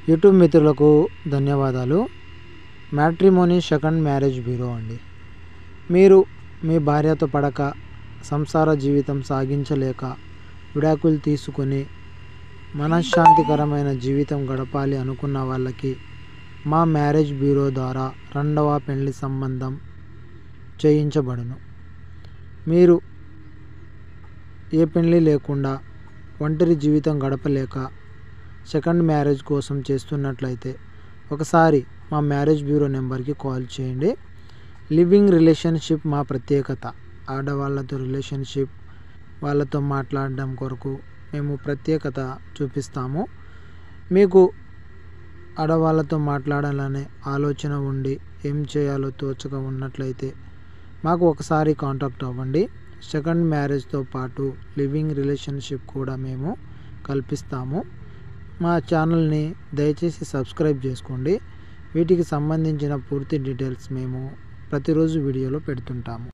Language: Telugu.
యూట్యూబ్ మిత్రులకు ధన్యవాదాలు. మ్యాట్రిమోనీ సెకండ్ మ్యారేజ్ బ్యూరో అండి. మీరు మీ భార్యతో పడక సంసార జీవితం సాగించలేక విడాకులు తీసుకొని మనశ్శాంతికరమైన జీవితం గడపాలి అనుకున్న వాళ్ళకి మా మ్యారేజ్ బ్యూరో ద్వారా రెండవ పెళ్లి సంబంధం చేయించబడును. మీరు ఏ పెళ్లి లేకుండా ఒంటరి జీవితం గడపలేక సెకండ్ మ్యారేజ్ కోసం చేస్తున్నట్లయితే ఒకసారి మా మ్యారేజ్ బ్యూరో నెంబర్కి కాల్ చేయండి. లివింగ్ రిలేషన్షిప్ మా ప్రత్యేకత. ఆడవాళ్ళతో రిలేషన్షిప్ వాళ్ళతో మాట్లాడడం కొరకు మేము ప్రత్యేకత చూపిస్తాము. మీకు ఆడవాళ్ళతో మాట్లాడాలనే ఆలోచన ఉండి ఏం చేయాలో తోచక ఉన్నట్లయితే మాకు ఒకసారి కాంటాక్ట్ అవ్వండి. సెకండ్ మ్యారేజ్తో పాటు లివింగ్ రిలేషన్షిప్ కూడా మేము కల్పిస్తాము. మా ఛానల్ని దయచేసి సబ్స్క్రైబ్ చేసుకోండి. వీటికి సంబంధించిన పూర్తి డీటెయిల్స్ మేము ప్రతిరోజు వీడియోలో పెడుతుంటాము.